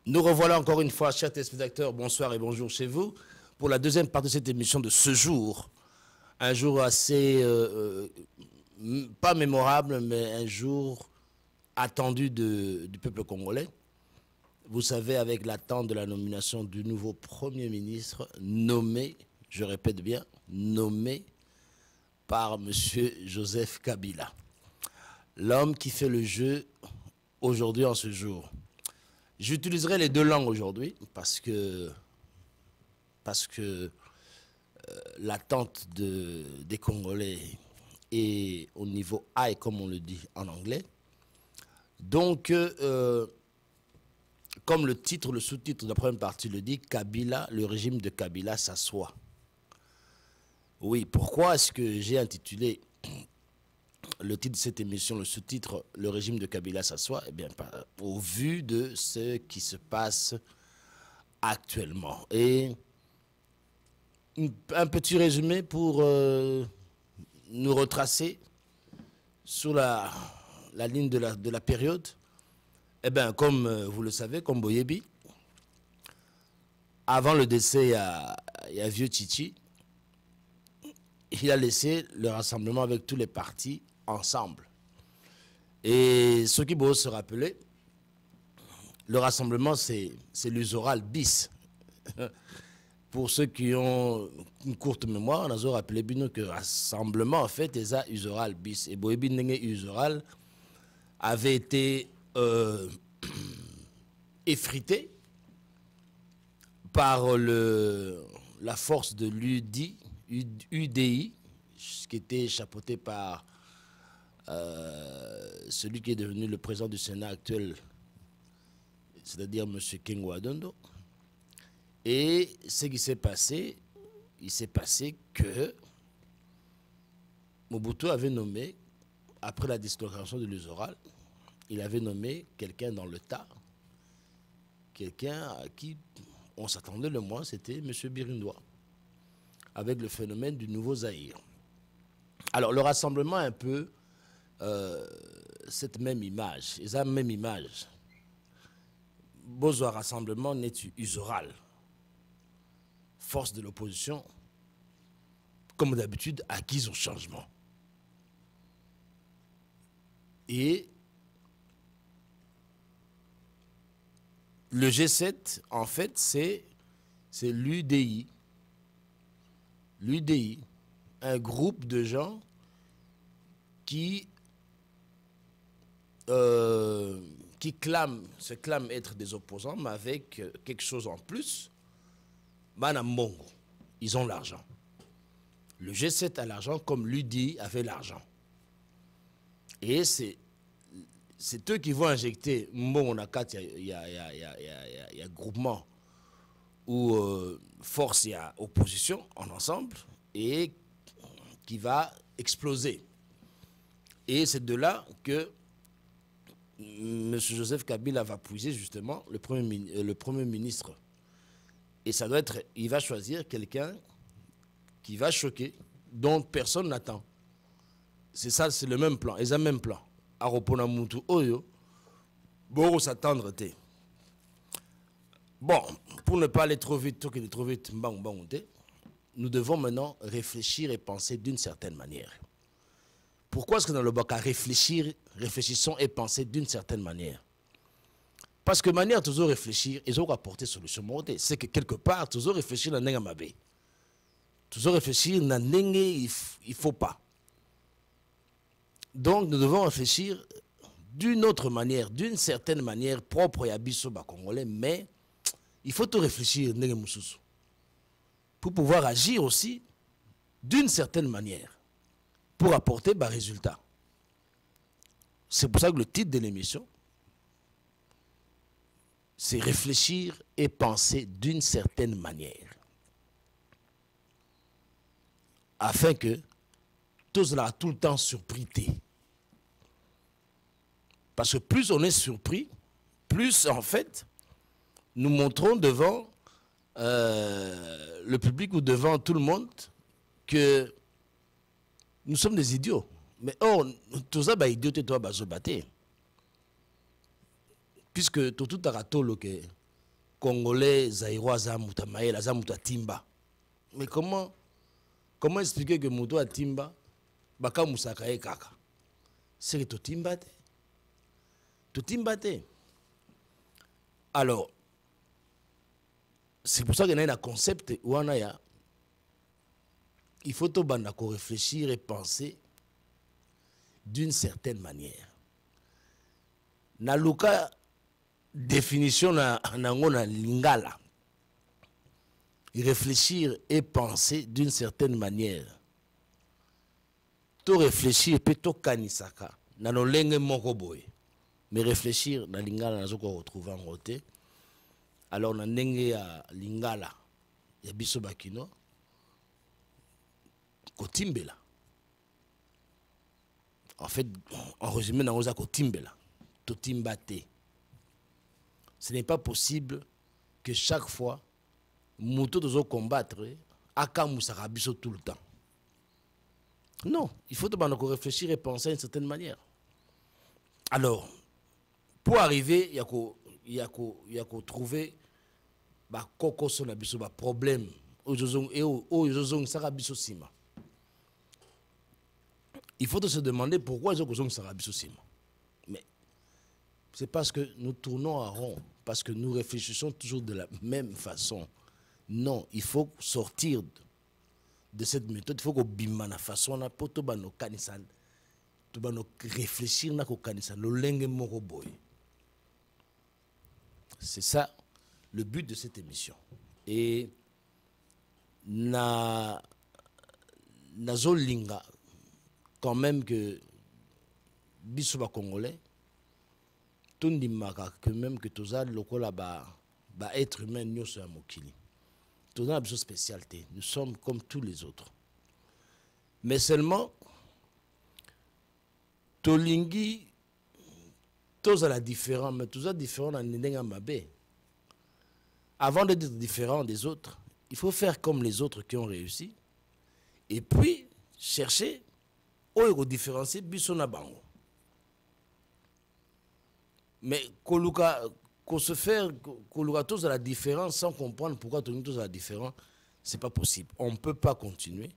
Nous revoilà encore une fois, chers téléspectateurs, bonsoir et bonjour chez vous, pour la deuxième partie de cette émission de ce jour. Un jour assez, pas mémorable, mais un jour attendu du peuple congolais. Vous savez, avec l'attente de la nomination du nouveau Premier ministre, nommé, je répète bien, nommé par M. Joseph Kabila. L'homme qui fait le jeu aujourd'hui en ce jour. J'utiliserai les deux langues aujourd'hui parce que l'attente des Congolais est au niveau high, comme on le dit en anglais. Donc, comme le titre, le sous-titre de la première partie le dit, Kabila, le régime de Kabila s'assoit. Oui, pourquoi est-ce que j'ai intitulé le titre de cette émission, le sous-titre, le régime de Kabila s'assoit? Eh bien, au vu de ce qui se passe actuellement. Et un petit résumé pour nous retracer sur la ligne de la période. Eh bien, comme vous le savez, comme Boyebi, avant le décès, il y a Vieux Titi, il a laissé le rassemblement avec tous les partis ensemble. Et ceux qui vont se rappeler, le rassemblement, c'est l'usoral bis. Pour ceux qui ont une courte mémoire, on a rappelé bien que le rassemblement, en fait, est un usoral bis. Et Boyebi Ndenge usoral avait été effrité par la force de l'UDI, qui était chapeauté par celui qui est devenu le président du Sénat actuel, c'est-à-dire M. Kengwa Dondo. Et ce qui s'est passé, il s'est passé que Mobutu avait nommé, après la dislocation de l'usoral, il avait nommé quelqu'un dans le tas, quelqu'un à qui on s'attendait le moins, c'était M. Birindois, avec le phénomène du nouveau Zaïre. Alors, le rassemblement a un peu cette même image, et la même image. Besoin rassemblement n'est usoral. Force de l'opposition, comme d'habitude, acquise au changement. Et le G7, en fait, c'est l'UDI. L'UDI, un groupe de gens qui se clament être des opposants, mais avec quelque chose en plus. Madame Mongo, ils ont l'argent. Le G7 a l'argent comme l'UDI avait l'argent. Et c'est eux qui vont injecter Mbongo Nakat, il y a groupement ou force, il y a opposition en ensemble, et qui va exploser. Et c'est de là que M. Joseph Kabila va puiser justement le premier ministre. Et ça doit être, il va choisir quelqu'un qui va choquer, dont personne n'attend. C'est ça, c'est le même plan, ils ont le même plan. Aropona Moutou Oyo, bon, s'attendre. Bon, pour ne pas aller trop vite, nous devons maintenant réfléchir et penser d'une certaine manière. Pourquoi est-ce que dans le Baka réfléchissons et penser d'une certaine manière? Parce que manière toujours réfléchir, ils ont apporté solution. C'est que quelque part, toujours réfléchir dans Nengamabé. Toujours réfléchir dans Nenge, il ne faut pas. Donc nous devons réfléchir d'une autre manière, d'une certaine manière, propre à Abisso Congolais, mais il faut tout réfléchir pour pouvoir agir aussi d'une certaine manière, pour apporter des résultats. C'est pour ça que le titre de l'émission, c'est réfléchir et penser d'une certaine manière. Afin que tout cela tout le temps surpris. Parce que plus on est surpris, plus en fait, nous montrons devant le public ou devant tout le monde que nous sommes des idiots. Mais or, tout ça, idiot et toi, bazobaté. Puisque tout a raté, Congolais, Zaïrois, Zamouta Maël, Zamouta Timba. Mais comment expliquer que Mouto a Timba, Baka Moussaka et Kaka? C'est que Totimba te. Totimba te. Alors, c'est pour ça qu'il y a un concept où on a. Il faut tout réfléchir et penser d'une certaine manière. Na luka définition na lingala. Réfléchir et penser d'une certaine manière. Tout réfléchir peut tout kanisaka. Na no lenge moko boy. Mais réfléchir na lingala na zoko retrouver en roté. Alors na ndenge ya lingala ya biso bakino kotimbela. En fait, en résumé, dans oza kotimbela, totimbate. Ce n'est pas possible que chaque fois, mouto dozo combattre, aka moussaka biso tout le temps. Non, il faut réfléchir et penser d'une certaine manière. Alors, pour arriver, il y a qu'à trouver bah koko son abiso bah problème il faut se demander pourquoi ils ont sima. Mais c'est parce que nous tournons en rond, parce que nous réfléchissons toujours de la même façon. Non, il faut sortir de cette méthode. Il faut qu'on bimba na façon na poto ba no kanisan, to ba no réfléchir na ko kanisan lo lenge moko boy. C'est ça le but de cette émission. Et nazolinga quand même que biso congolais tout ndimaka que même que toza lokola ba être humain nyoso ya mokili. Toza biso spécialité, nous sommes comme tous les autres. Mais seulement tolingi toza la différent, mais toza différent dans ndenga mabe. Avant d'être différent des autres, il faut faire comme les autres qui ont réussi et puis chercher où différencier biso na bango. Mais qu'on se faire tous à la différence sans comprendre pourquoi tous à la différence, c'est pas possible. On ne peut pas continuer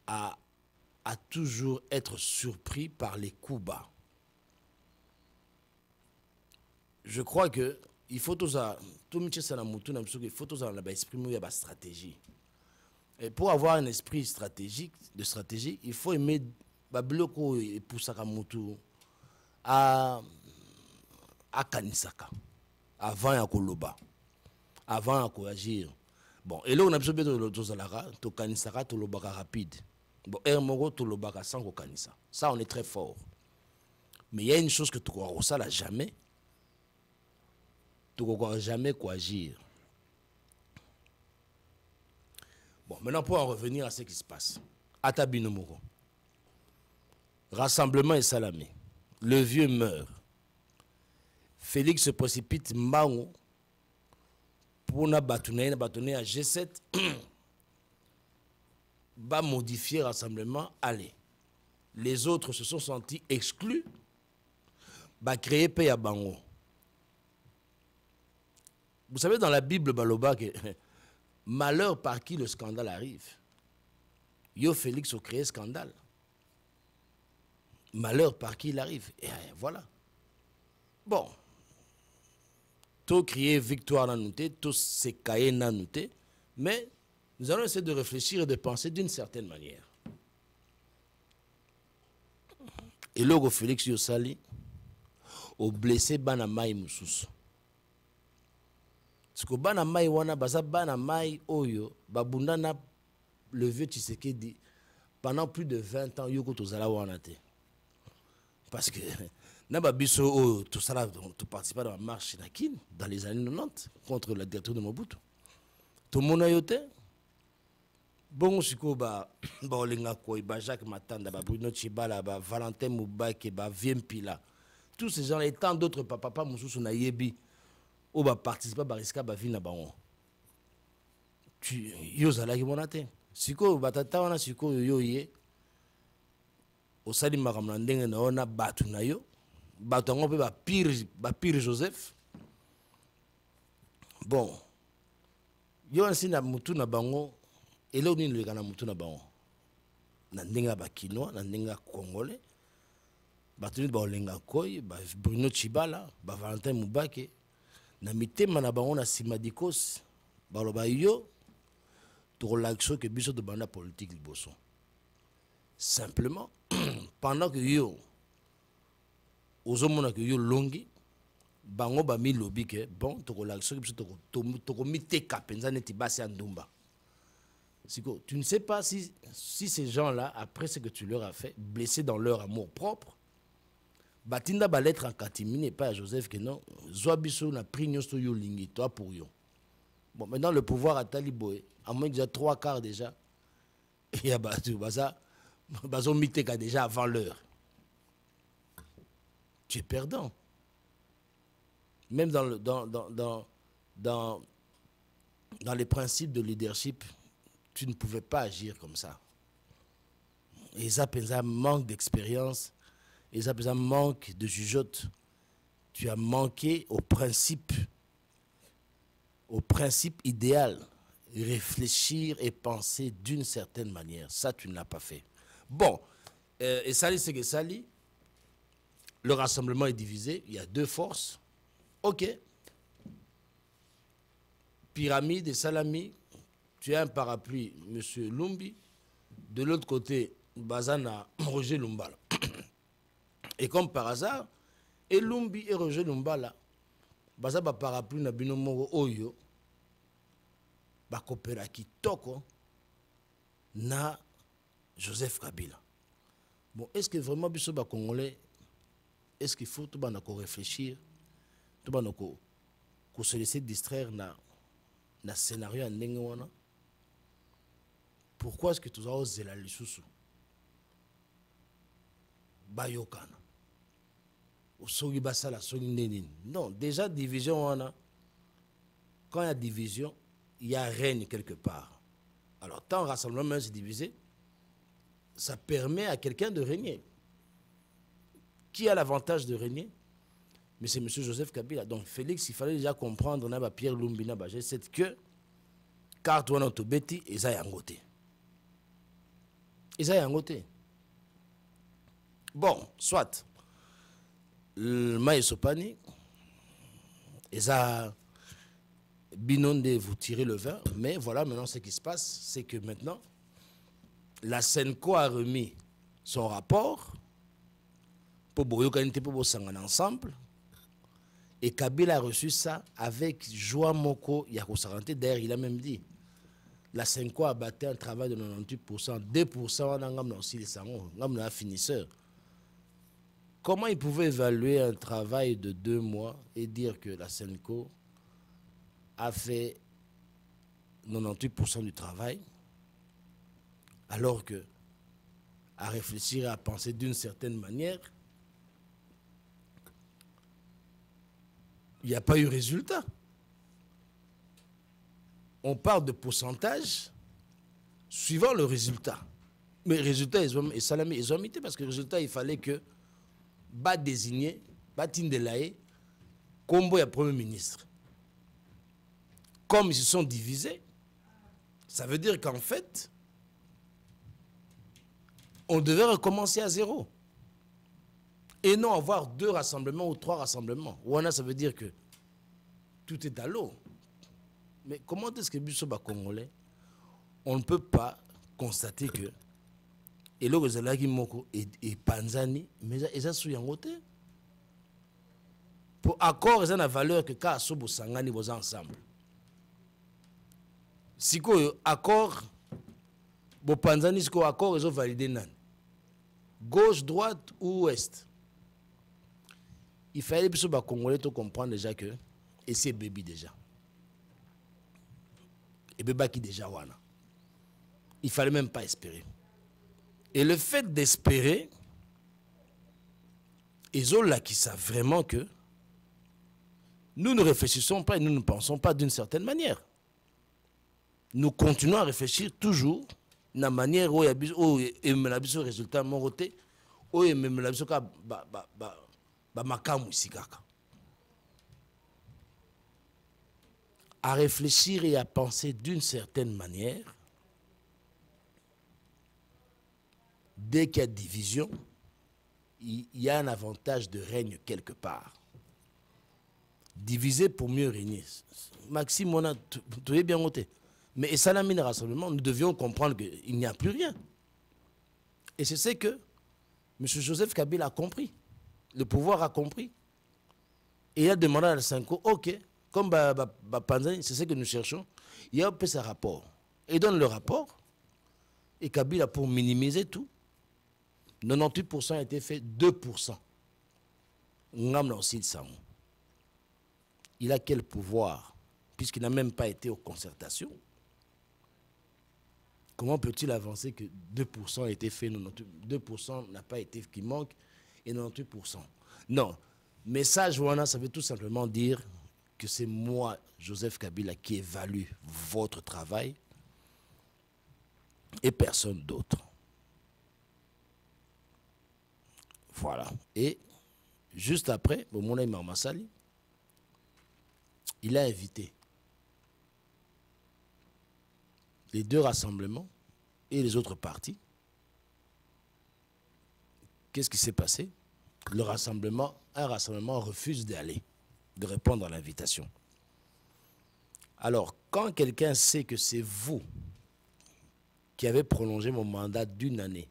à toujours être surpris par les coups bas. Je crois que il faut tous exprimer la stratégie. Et pour avoir un esprit stratégique, il faut aimer Babloko et Poussaka Moutou à Kanisaka, avant ya koloba, avant ya agir. Bon, et là on a besoin de l'autozalara, to Kanisaka, to lobaka rapide. Bon, Hermogo, to lobaka sans Kanisa. Ça, on est très fort. Mais il y a une chose que tu crois, ça là jamais. Tu ne crois jamais quoi agir. Bon, maintenant pour en revenir à ce qui se passe. Atabinomoro. Rassemblement et salamé. Le vieux meurt. Félix se précipite Mao pour bâtonner à G7. Va modifier rassemblement. Allez. Les autres se sont sentis exclus. Va créer Peya Bango. Vous savez, dans la Bible, Baloba, que malheur par qui le scandale arrive. Yo Félix a créé scandale. Malheur par qui il arrive. Et voilà. Bon. Tout crier victoire dans nous, tout s'écailler dans nous, mais nous allons essayer de réfléchir et de penser d'une certaine manière. Et là, Félix Yossali, au blessé Banamaï Moussous. Parce que Banamaï wana baza Banamaï Oyo, babundana le vieux Tshisekedi pendant plus de 20 ans, Yoko Tozala Wanate. Parce que Nababiso, tout ça, tu participes dans la marche dans les années 90 contre la dictature de Mobutu. Tout le monde a yoté. Bon, si ko ba Olenga Koy, Jacques Matanda, Bruno Chibala, Valentin Moubake, Viempila, tous ces gens et tant d'autres papa Moussou na yebi ou ba participer ba risque ba vie na bango. Tu yozala ki monate. Siko batata wana siko yoye. Osali makamna ndenge na ona batu na yo. Batu ngo pe ba pire Joseph. Bon, yo ainsi na mutu na bango, et là, on est na mutu na bango. Na ndenga ba Kinois, na ndenga Congolais, batuni ba Olenga Koy, ba Bruno Chibala, ba Valentin Mubake, na mitema na bango na Simadikos, ba loba yo, to l'action que biso de banda politique liboso. Simplement, pendant que yo, ozomona que yo longi, bango ba mi lobby que bon, to l'action que biso to mite kapenza neti basi andumba. Tu ne sais pas si ces gens-là, après ce que tu leur as fait, blessés dans leur amour propre, batinda ba lettre en catimini et pas à Joseph que non, Zoabiso n'a pris nyosto yo lingi, toi pour yo. Bon, maintenant le pouvoir à Taliboé, à moins déjà 3/4 déjà, il y a battu, bazo miteka déjà avant l'heure. Tu es perdant. Même dans les principes de leadership, tu ne pouvais pas agir comme ça. Et ça manque d'expérience, et ça manque de jugeote. Tu as manqué au principe idéal, réfléchir et penser d'une certaine manière. Ça, tu ne l'as pas fait. Bon, et Sali, c'est que Sali, le rassemblement est divisé, il y a deux forces. Ok. Pyramide et Salami, tu as un parapluie, M. Lumbi. De l'autre côté, Bazana, Roger Lumbala. Et comme par hasard, et Lumbi et Roger Lumbala, Bazaba parapluie na binomo Oyo, Bakopera Kitoko, na Joseph Kabila. Bon, est-ce que vraiment, Bisso Congolais, est-ce qu'il faut tout le monde réfléchir, tout le monde se laisser distraire na scénario en Nengewana? Pourquoi est-ce que tu as osé la lisusu? Bayokana. Osogi basala sogi nenin. Non, déjà division wana. Quand il y a division, il y a règne quelque part. Alors, tant rassemblement se divisé, ça permet à quelqu'un de régner. Qui a l'avantage de régner? Mais c'est M. Joseph Kabila. Donc, Félix, il fallait déjà comprendre, on a Pierre Lumbina, c'est que, car toi, on tobeti, et ça y a ngoté. Et ça y a ngoté. Bon, soit, le maïs sopani, et ça, binonde, vous tirez le vin, mais voilà, maintenant, ce qui se passe, c'est que maintenant, la Senko a remis son rapport, pour Boyokanité, pour Bosangan ensemble, et Kabila a reçu ça avec joie moko Yakosarante. D'ailleurs, il a même dit, la Senko a battu un travail de 98%, 2% on a aussi les sangons, on a un finisseur. Comment il pouvait évaluer un travail de 2 mois et dire que la Senko a fait 98% du travail, alors que, à réfléchir et à penser d'une certaine manière, il n'y a pas eu résultat. On parle de pourcentage suivant le résultat. Mais le résultat, ils ont imité parce que le résultat, il fallait que Ba désigner, Ba Tindelaye, Kombo et Premier ministre. Comme ils se sont divisés, ça veut dire qu'en fait, on devait recommencer à zéro. Et non avoir 2 rassemblements ou 3 rassemblements. Ouana, ça veut dire que tout est à l'eau. Mais comment est-ce que Bissoba Congolais, on ne peut pas constater que et là, Zalagi Moko et Panzani, mais ils ont souillé. Pour accord, ils ont la valeur que quand Sobo Sangani vos ensemble. Si quoi accord, bon Panzani, si quoi accord, ils ont validé nan. Gauche, droite ou ouest. Il fallait que les Congolais comprendre déjà que, et c'est bébé déjà. Et bébé qui déjà wana. Il fallait même pas espérer. Et le fait d'espérer, ils ont là qui savent vraiment que nous ne réfléchissons pas et nous ne pensons pas d'une certaine manière. Nous continuons à réfléchir toujours de la manière où il y a un résultat moroté, où il y a un résultat makamu ici. à réfléchir et à penser d'une certaine manière. Dès qu'il y a division, il y a un avantage de règne quelque part. Diviser pour mieux régner. Maxime, on a tout est bien noté. Mais ça n'a mis le rassemblement, nous devions comprendre qu'il n'y a plus rien. Et c'est ce que M. Joseph Kabila a compris. Le pouvoir a compris. Et il a demandé à Sanko, ok, comme Panzani, c'est ce que nous cherchons, il y a un peu ce rapport. Il donne le rapport, et Kabila, pour minimiser tout, 98% a été fait, 2%. Ngamna aussi le Samou. Il a quel pouvoir, puisqu'il n'a même pas été aux concertations? Comment peut-il avancer que 2% a été fait, 2% n'a pas été, qui manque, et 98%? Non. Message, voilà, ça veut tout simplement dire que c'est moi, Joseph Kabila, qui évalue votre travail et personne d'autre. Voilà. Et juste après, Momouna Marmassali, il a invité les deux rassemblements et les autres partis. Qu'est-ce qui s'est passé? Un rassemblement refuse d'aller, de répondre à l'invitation. Alors, quand quelqu'un sait que c'est vous qui avez prolongé mon mandat d'1 année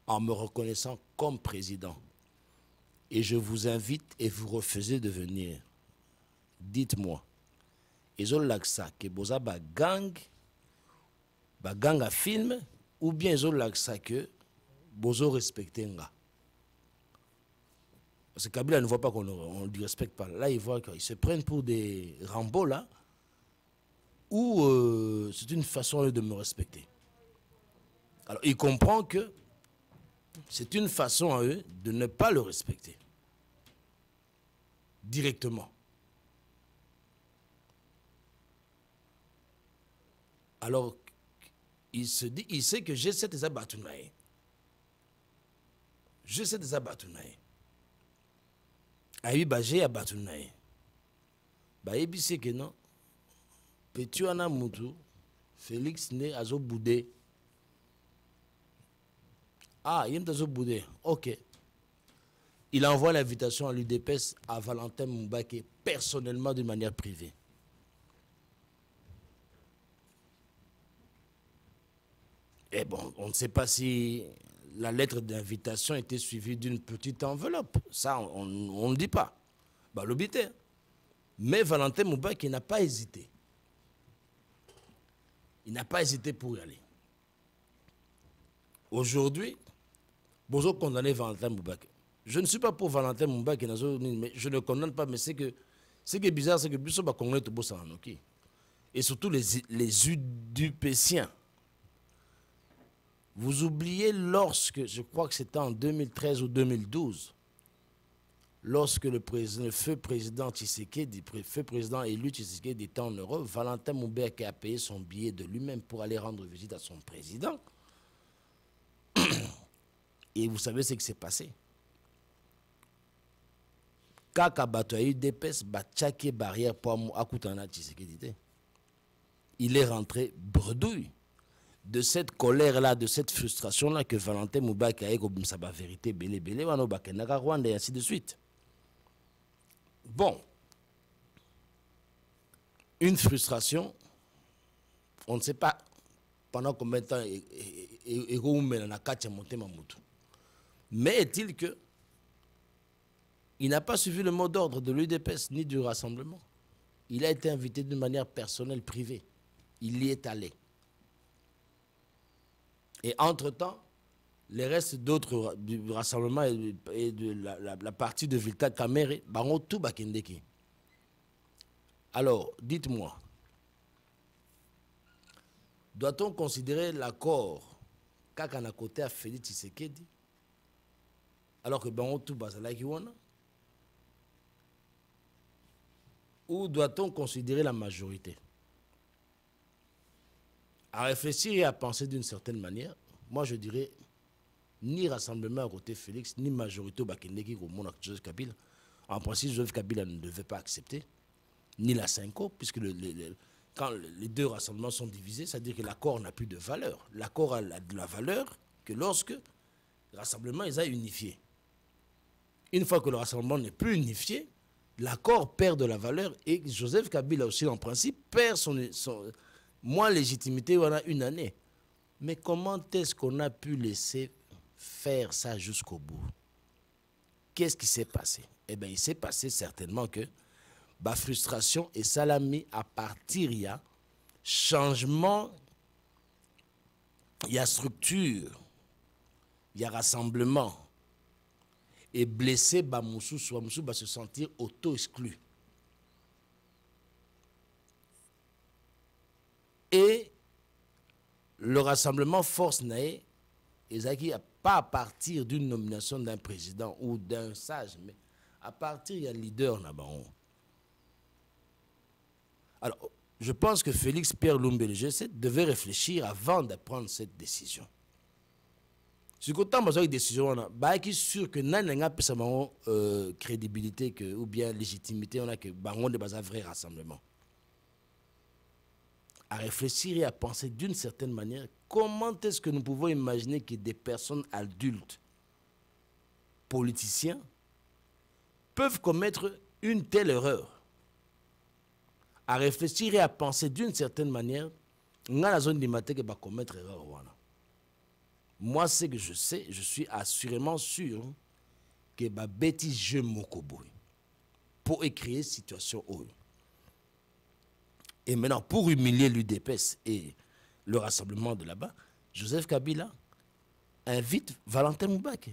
en me reconnaissant comme président, et je vous invite et vous refusez de venir, dites-moi, ils ont l'accès que vous avez gang à film, ou bien ils ont l'accès que vous avez respecté nga. Parce que Kabila ne voit pas qu'on ne lui respecte pas. Là, il voit qu'ils se prennent pour des Rambo, là, ou c'est une façon de me respecter. Alors, il comprend que c'est une façon à eux de ne pas le respecter. Directement. Alors, il sait que G7 des abattunaïs. G7 des abattunaïs. Aïe, bah, j'ai abattunaïs. Bah, il sait que non. Petuana Moutou, Félix né à Boudé. Ah, il est à Boudé. Ok. Il envoie l'invitation à l'UDPS à Valentin Moubaké personnellement de manière privée. Et bon, on ne sait pas si la lettre d'invitation était suivie d'une petite enveloppe. Ça, on ne le dit pas. Bah, l'obité. Mais Valentin Moubaké n'a pas hésité. Il n'a pas hésité pour y aller. Aujourd'hui, vous condamné Valentin Moubaké. Je ne suis pas pour Valentin Moubaké, mais je ne condamne pas, mais ce qui est bizarre, c'est que Bissot va condamner tout ça. Et surtout les UDPsiens. Vous oubliez lorsque, je crois que c'était en 2013 ou 2012, lorsque le feu président Tshisekedi, feu président élu Tshisekedi était en Europe, Valentin Moubaké a payé son billet de lui-même pour aller rendre visite à son président. Et vous savez ce qui s'est passé. Kaka Batoaï Depes Batchake barrière pour Akutana Tshisekedi. Il est rentré bredouille de cette colère-là, de cette frustration-là que Valentin Moubaké a eu comme ça, la vérité, belé, belé, et ainsi de suite. Bon. Une frustration, on ne sait pas pendant combien de temps mais est-il que il n'a pas suivi le mot d'ordre de l'UDPS ni du rassemblement. Il a été invité d'une manière personnelle, privée. Il y est allé. Et entre-temps, les restes d'autres du rassemblement et de la partie de Vilta Kamere, ont tout bakendeki. Alors, dites-moi, doit-on considérer l'accord Kakana côté à Félix Tshisekedi alors que tout bazalaki wana? Ou doit-on considérer la majorité? À réfléchir et à penser d'une certaine manière, moi je dirais ni rassemblement à côté Félix, ni majorité au Bakendeki au monde Joseph Kabila. En principe, Joseph Kabila ne devait pas accepter. ni la Cinco, puisque quand les deux rassemblements sont divisés, c'est-à-dire que l'accord n'a plus de valeur. L'accord a de la valeur que lorsque le rassemblement est unifié. Une fois que le rassemblement n'est plus unifié, l'accord perd de la valeur et Joseph Kabila aussi, en principe, perd son moins légitimité pendant une année. Mais comment est-ce qu'on a pu laisser faire ça jusqu'au bout? Qu'est-ce qui s'est passé? Eh bien, il s'est passé certainement que la frustration et salami à partir, il y a changement, il y a structure, il y a rassemblement. Et blessé, Bamoussou va se sentir auto-exclu. Et le rassemblement force Naé, Ezaki, pas à partir d'une nomination d'un président ou d'un sage, mais à partir, il y a leader là-bas. Alors, je pense que Félix Pierre Lumbe, le G7, devait réfléchir avant de prendre cette décision. Si vous avez une décision, je suis sûr que nous avons une crédibilité ou bien légitimité, on a que nous avons un vrai rassemblement. À réfléchir et à penser d'une certaine manière, comment est-ce que nous pouvons imaginer que des personnes adultes, politiciens, peuvent commettre une telle erreur? À réfléchir et à penser d'une certaine manière, nous avons la zone limitée qui va commettre erreur. Voilà. Moi, ce que je sais, je suis assurément sûr que ma bêtise je m'occupe pour écrire situation haut. Et maintenant, pour humilier l'UDPS et le rassemblement de là-bas, Joseph Kabila invite Valentin Moubake.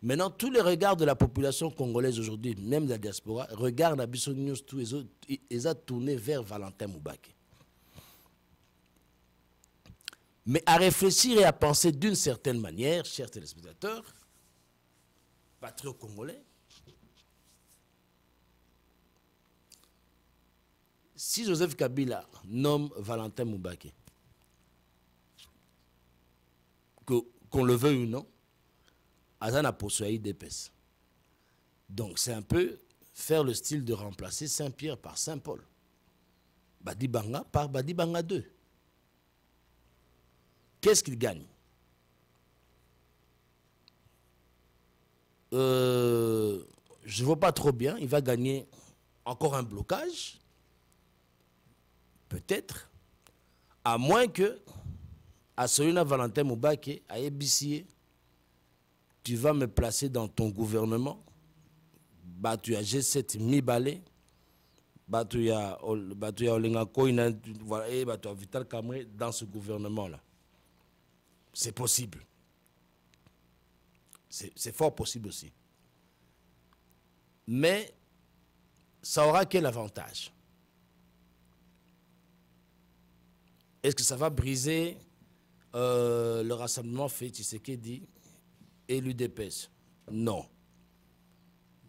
Maintenant, tous les regards de la population congolaise aujourd'hui, même de la diaspora, regardent Abysso News, tous les autres, ils ont tourné vers Valentin Moubake. Mais à réfléchir et à penser d'une certaine manière, chers téléspectateurs, patriotes congolais, si Joseph Kabila nomme Valentin Moubake, qu'on le veuille ou non, Azana poursuit d'EPS. Donc c'est un peu faire le style de remplacer Saint-Pierre par Saint-Paul. Badibanga par Badibanga 2. Qu'est-ce qu'il gagne? Je ne vois pas trop bien. Il va gagner encore un blocage. Peut-être. À moins que, à Solina Valentin Moubake, à Ebissier, tu vas me placer dans ton gouvernement. Bah, tu as G7 mi-balé. Bah, tu as Olinga Koina, voilà, et bah, tu as Vital Kamé dans ce gouvernement-là. C'est possible. C'est fort possible aussi. Mais ça aura quel avantage? Est-ce que ça va briser le rassemblement fait Tshisekedi et l'UDPS? Non.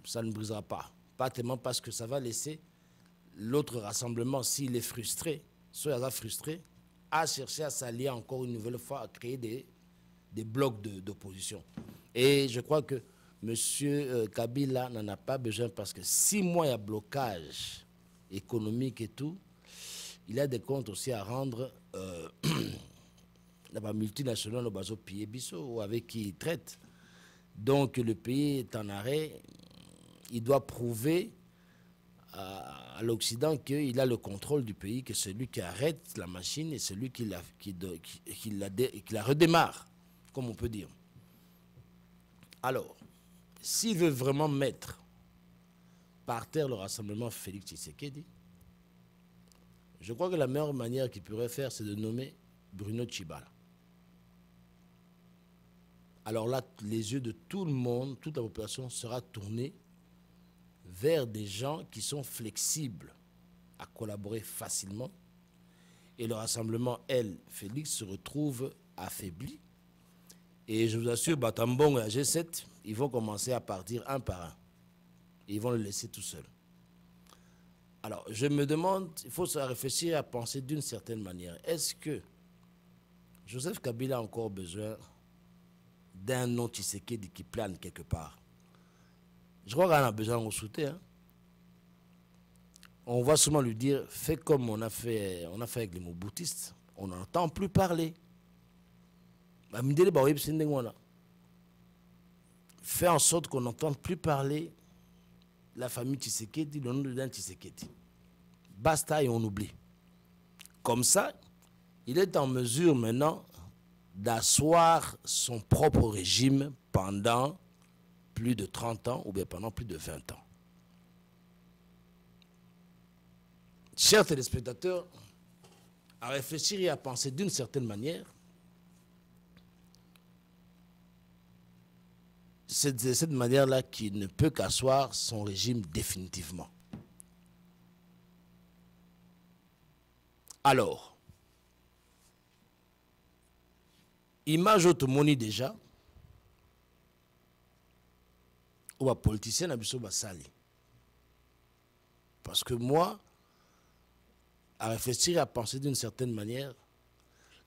Ça ne brisera pas. Pas tellement parce que ça va laisser l'autre rassemblement, s'il est frustré, soit frustré, à chercher à s'allier encore une nouvelle fois, à créer des blocs d'opposition. Et je crois que M. Kabila n'en a pas besoin parce que 6 mois, il y a blocage économique et tout. Il a des comptes aussi à rendre la multinationale au bateau Pied Bisso, avec qui il traite. Donc le pays est en arrêt. Il doit prouver à l'Occident qu'il a le contrôle du pays, que celui qui arrête la machine est celui qui la redémarre, comme on peut dire. Alors, s'il veut vraiment mettre par terre le rassemblement Félix Tshisekedi, je crois que la meilleure manière qu'il pourrait faire, c'est de nommer Bruno Tshibala. Alors là, les yeux de tout le monde, toute la population sera tournée vers des gens qui sont flexibles à collaborer facilement. Et le rassemblement, Félix, se retrouve affaibli. Et je vous assure, Batambong et G7, ils vont commencer à partir un par un. Et ils vont le laisser tout seul. Alors, je me demande, il faut se réfléchir à penser d'une certaine manière. Est-ce que Joseph Kabila a encore besoin d'un nom Tshisekedi qui plane quelque part? Je crois qu'on a besoin de soutien. on va souvent lui dire, fais comme on a fait avec les Mobutistes, on n'entend plus parler. Fais en sorte qu'on n'entende plus parler la famille Tshisekedi, le nom de Tshisekedi. Basta et on oublie. Comme ça, il est en mesure maintenant d'asseoir son propre régime pendant plus de 30 ans ou bien pendant plus de 20 ans. Chers téléspectateurs, à réfléchir et à penser d'une certaine manière, c'est de cette manière-là qu'il ne peut qu'asseoir son régime définitivement. Alors, image automoni déjà, ou à politicien abisso basali. Parce que moi, à réfléchir et à penser d'une certaine manière,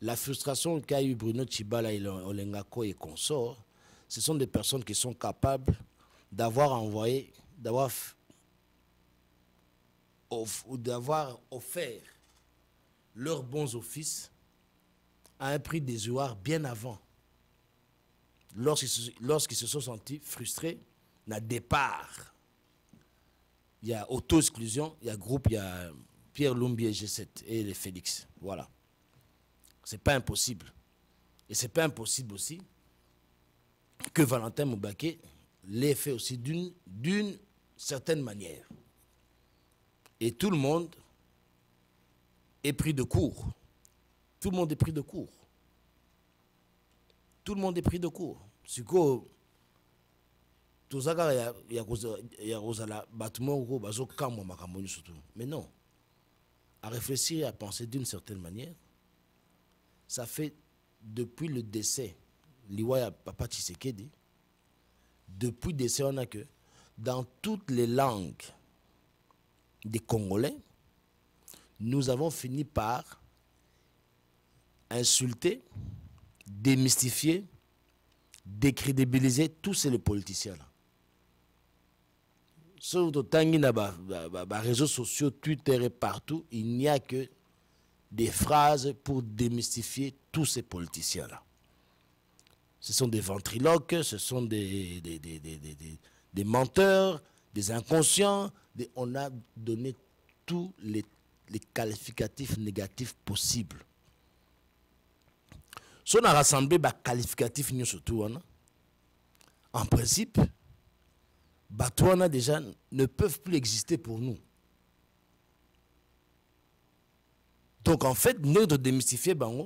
la frustration qu'a eu Bruno Tshibala et Olengako et consorts, ce sont des personnes qui sont capables d'avoir envoyé, d'avoir offert leurs bons offices à un prix désuet bien avant. Lorsqu'ils se sont sentis frustrés, à départ, il y a auto-exclusion, il y a groupe, il y a Pierre Lumbi et G7 et les Félix. Voilà. C'est pas impossible. Et c'est pas impossible aussi que Valentin Moubaké l'ait fait aussi d'une certaine manière. Et tout le monde est pris de court. Tout le monde est pris de court. Tout le monde est pris de court. C'est que tout ça, il y a bâtiment mais non. À réfléchir et à penser d'une certaine manière, ça fait depuis le décès, Liwaya Papa Tshisekedi, depuis le décès, on a que dans toutes les langues des Congolais, nous avons fini par insulter, démystifier, décrédibiliser tous ces politiciens là. Sur les réseaux sociaux, Twitter et partout, il n'y a que des phrases pour démystifier tous ces politiciens-là. Ce sont des ventriloques, ce sont des menteurs, des inconscients. On a donné tous les qualificatifs négatifs possibles. Si on a rassemblé les qualificatifs, surtout, en principe, Batouana déjà ne peuvent plus exister pour nous. Donc en fait, nous de démystifier Bango,